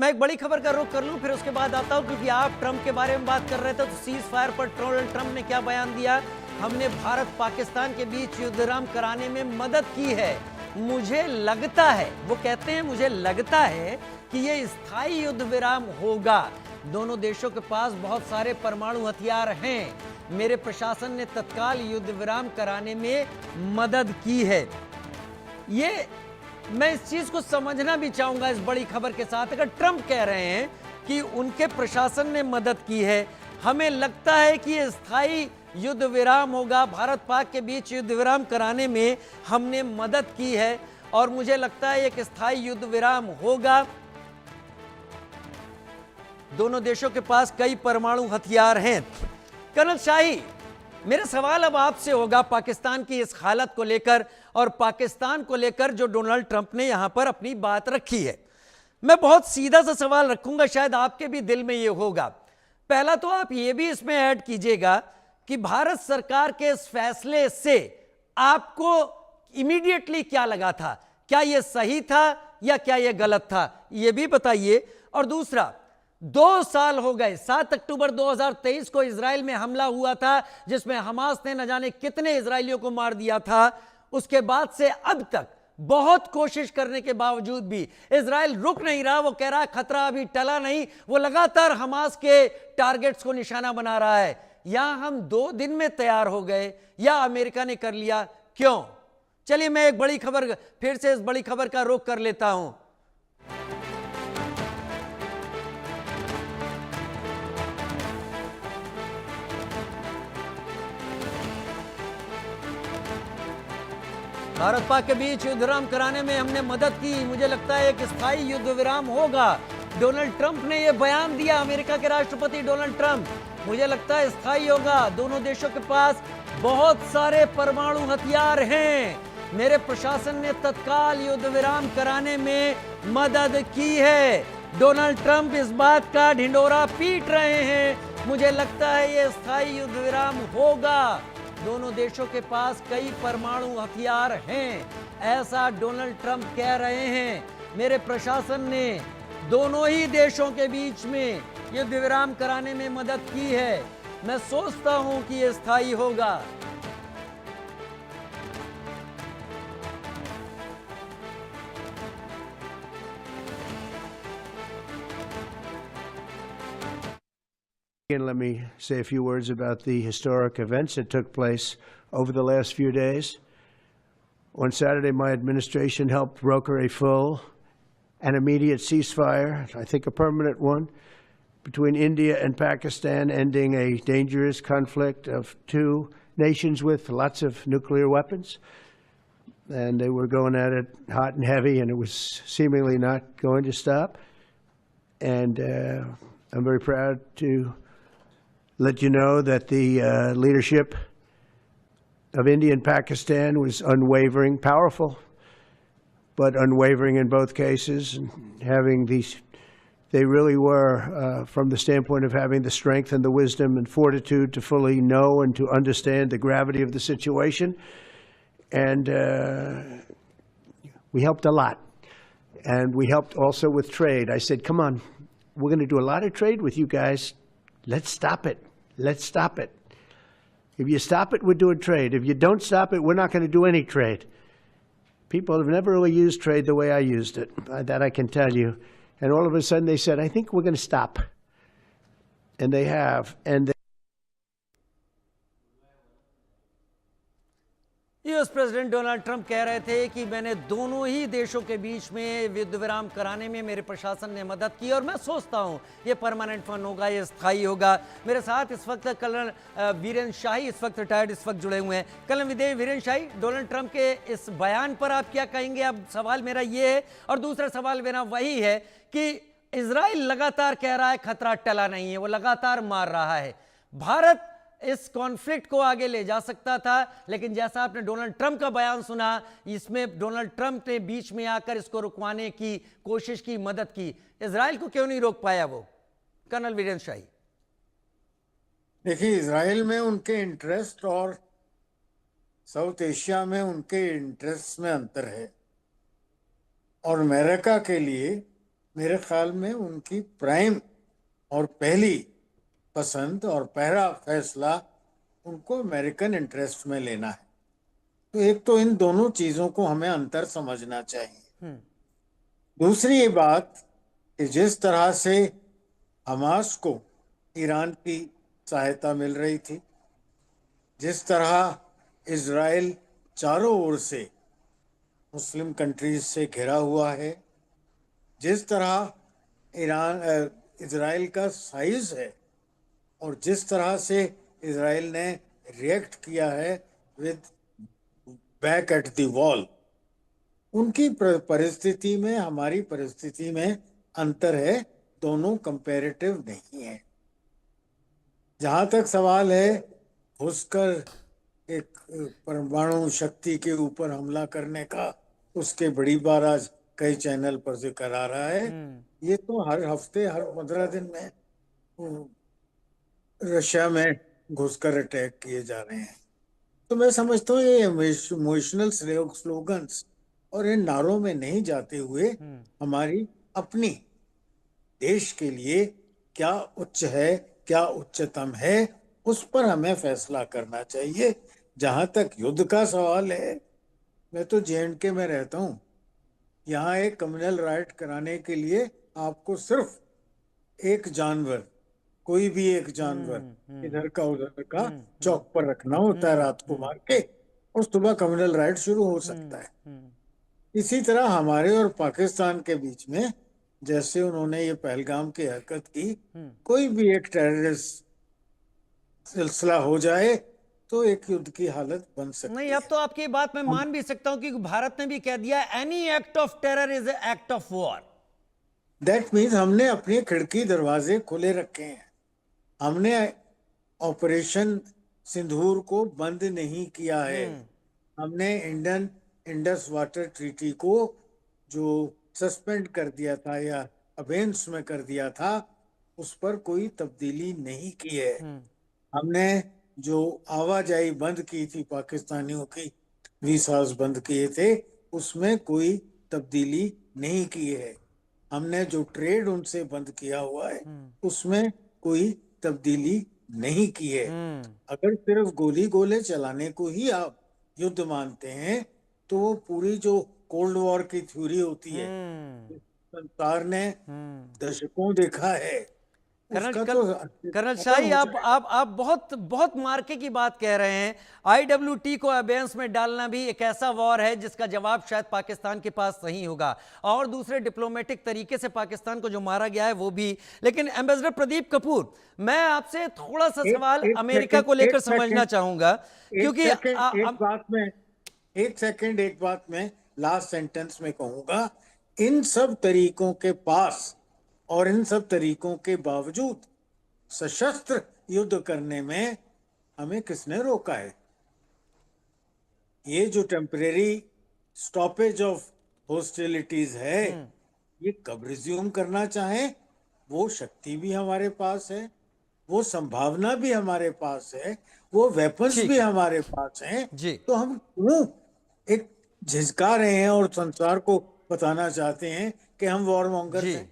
मैं एक बड़ी खबर का रुख कर लूं, फिर उसके बाद आता हूं, क्योंकि आप ट्रंप के बारे में बात कर रहे थे। तो सीज फायर पर डोनाल्ड ट्रंप ने क्या बयान दिया? हमने भारत पाकिस्तान के बीच युद्ध विराम कराने में मदद की है। मुझे लगता है, वो कहते हैं, मुझे लगता है कि ये स्थायी युद्ध विराम होगा। दोनों देशों के पास बहुत सारे परमाणु हथियार हैं। मेरे प्रशासन ने तत्काल युद्ध विराम कराने में मदद की है। ये मैं इस चीज को समझना भी चाहूंगा इस बड़ी खबर के साथ। अगर ट्रंप कह रहे हैं कि उनके प्रशासन ने मदद की है, हमें लगता है कि ये स्थायी युद्ध विराम होगा, भारत पाक के बीच युद्ध विराम कराने में हमने मदद की है, और मुझे लगता है एक स्थायी युद्ध विराम होगा। दोनों देशों के पास कई परमाणु हथियार हैं। कर्नल शाही, मेरा सवाल अब आपसे होगा पाकिस्तान की इस हालत को लेकर और पाकिस्तान को लेकर जो डोनाल्ड ट्रंप ने यहां पर अपनी बात रखी है। मैं बहुत सीधा सा सवाल रखूंगा, शायद आपके भी दिल में यह होगा। पहला तो आप ये भी इसमें ऐड कीजिएगा कि भारत सरकार के इस फैसले से आपको इमीडिएटली क्या लगा था? क्या यह सही था या क्या यह गलत था, यह भी बताइए। और दूसरा, 2 साल हो गए, 7 अक्टूबर 2023 को इजराइल में हमला हुआ था, जिसमें हमास ने न जाने कितने इजरायलियों को मार दिया था। उसके बाद से अब तक बहुत कोशिश करने के बावजूद भी इजराइल रुक नहीं रहा। वो कह रहा है खतरा अभी टला नहीं, वो लगातार हमास के टारगेट्स को निशाना बना रहा है। या हम 2 दिन में तैयार हो गए या अमेरिका ने कर लिया, क्यों? चलिए मैं एक बड़ी खबर, फिर से इस बड़ी खबर का रुख कर लेता हूं। भारत पाक के बीच युद्ध विराम कराने में हमने मदद की। मुझे लगता है एक स्थायी युद्ध विराम होगा। डोनाल्ड ट्रंप ने यह बयान दिया, अमेरिका के राष्ट्रपति डोनाल्ड ट्रंप। मुझे लगता है स्थायी होगा। दोनों देशों के पास बहुत सारे परमाणु हथियार हैं। मेरे प्रशासन ने तत्काल युद्ध विराम कराने में मदद की है। डोनाल्ड ट्रंप इस बात का ढिंढोरा पीट रहे हैं। मुझे लगता है यह स्थायी युद्ध विराम होगा। दोनों देशों के पास कई परमाणु हथियार हैं, ऐसा डोनाल्ड ट्रंप कह रहे हैं। मेरे प्रशासन ने दोनों ही देशों के बीच में युद्ध विराम कराने में मदद की है। मैं सोचता हूं कि यह स्थायी होगा। And let me say a few words about the historic events that took place over the last few days. On Saturday, my administration helped broker a full and immediate ceasefire, I think a permanent one, between India and Pakistan, ending a dangerous conflict of 2 nations with lots of nuclear weapons. And they were going at it hot and heavy, and it was seemingly not going to stop. And I'm very proud to let you know that the leadership of India and Pakistan was unwavering, powerful, but unwavering in both cases. And having these, they really were, from the standpoint of having the strength and the wisdom and fortitude to fully know and to understand the gravity of the situation. And we helped a lot. And we helped also with trade. I said, come on, we're going to do a lot of trade with you guys. Let's stop it. Let's stop it. If you stop it, we're doing trade. If you don't stop it, we're not going to do any trade. People have never really used trade the way I used it. That I can tell you. And all of a sudden they said, I think we're going to stop. And they have. And US president Donald Trump कह रहे थे कि मैंने दोनों ही देशों के बीच में युद्ध विराम कराने में मेरे प्रशासन ने मदद की, और मैं सोचता हूं ये परमानेंट फंड होगा, ये स्थायी होगा। मेरे साथ इस वक्त कर्नल वीरेंद्र शाही, इस वक्त रिटायर्ड, इस वक्त जुड़े हुए हैं। कर्नल वीरेंद्र शाही, डोनाल्ड ट्रंप के इस बयान पर आप क्या कहेंगे? अब सवाल मेरा ये है, और दूसरा सवाल मेरा वही है कि इजराइल लगातार कह रहा है खतरा टला नहीं है, वो लगातार मार रहा है। भारत इस कॉन्फ्लिक्ट को आगे ले जा सकता था, लेकिन जैसा आपने डोनाल्ड ट्रंप का बयान सुना, इसमें डोनाल्ड ट्रंप ने बीच में आकर इसको रुकवाने की कोशिश की, मदद की। इजराइल को क्यों नहीं रोक पाया वो? कर्नल वीरेंद्र शाही। देखिए, इजराइल में उनके इंटरेस्ट और साउथ एशिया में उनके इंटरेस्ट में अंतर है। और अमेरिका के लिए मेरे ख्याल में उनकी प्राइम और पहली पसंद और पहला फैसला उनको अमेरिकन इंटरेस्ट में लेना है। तो एक तो इन दोनों चीजों को हमें अंतर समझना चाहिए। दूसरी ये बात कि जिस तरह से हमास को ईरान की सहायता मिल रही थी, जिस तरह इजराइल चारों ओर से मुस्लिम कंट्रीज से घिरा हुआ है, जिस तरह इजराइल का साइज है और जिस तरह से इजराइल ने रिएक्ट किया है with back at the wall, उनकी परिस्थिति में हमारी परिस्थिति में अंतर है, दोनों कंपैरेटिव नहीं है। जहां तक सवाल है घुसकर एक परमाणु शक्ति के ऊपर हमला करने का, उसके बड़ी बार आज कई चैनल पर जिक्र आ रहा है। ये तो हर हफ्ते हर 15 दिन में रशिया में घुसकर अटैक किए जा रहे हैं। तो मैं समझता हूँ ये इमोशनल स्लोगन्स और इन नारों में नहीं जाते हुए हमारी अपनी देश के लिए क्या उच्च है, क्या उच्चतम है, उस पर हमें फैसला करना चाहिए। जहां तक युद्ध का सवाल है, मैं तो जे&के में रहता हूँ। यहाँ एक कम्युनल राइट कराने के लिए आपको सिर्फ एक जानवर, कोई भी एक जानवर इधर का उधर का चौक पर रखना होता है रात को मार के, और सुबह कम्युनल राइट शुरू हो सकता है। इसी तरह हमारे और पाकिस्तान के बीच में जैसे उन्होंने ये पहलगाम की हरकत की, कोई भी एक टेररिस्ट सिलसिला हो जाए तो एक युद्ध की हालत बन सकती नहीं, है। अब तो आपकी बात मैं मान भी सकता हूं क्योंकि भारत ने भी कह दिया any act of terror is act of war. That means हमने अपने खिड़की दरवाजे खुले रखे हैं। हमने ऑपरेशन सिंदूर को बंद नहीं किया है। हमने इंडियन इंडस वाटर ट्रीटी को जो सस्पेंड कर दिया था या अबेंस में कर दिया था, उस पर कोई तब्दीली नहीं की है। हमने जो आवाजाही बंद की थी, पाकिस्तानियों की वीसास बंद किए थे, उसमें कोई तब्दीली नहीं की है। हमने जो ट्रेड उनसे बंद किया हुआ है उसमें कोई तब्दीली नहीं की है। अगर सिर्फ गोली गोले चलाने को ही आप युद्ध मानते हैं तो वो पूरी जो कोल्ड वॉर की थ्योरी होती है, संसार ने दशकों देखा है, उसका तो कर्नल खत्म शाही, हो आप जाएगा। आप आप बहुत बहुत मार्के की बात कह रहे हैं। IWT को अबेंस में डालना भी एक ऐसा वॉर है जिसका जवाब शायद पाकिस्तान के पास नहीं होगा, और दूसरे डिप्लोमेटिक तरीके से पाकिस्तान को जो मारा गया है वो भी। लेकिन एम्बेसडर प्रदीप कपूर, मैं आपसे थोड़ा सा सवाल अमेरिका को लेकर समझना चाहूंगा, क्योंकि एक बात में लास्ट सेंटेंस में कहूंगा, इन सब तरीकों के पास और इन सब तरीकों के बावजूद सशस्त्र युद्ध करने में हमें किसने रोका है? ये जो टेम्परेरी स्टॉपेज ऑफ हॉस्टिलिटीज है, ये कब रिज्यूम करना चाहें, वो शक्ति भी हमारे पास है, वो संभावना भी हमारे पास है, वो वेपन्स भी हमारे पास हैं। तो हम क्यों एक झिझका रहे हैं और संसार को बताना चाहते हैं कि हम वॉर मॉन्गर हैं?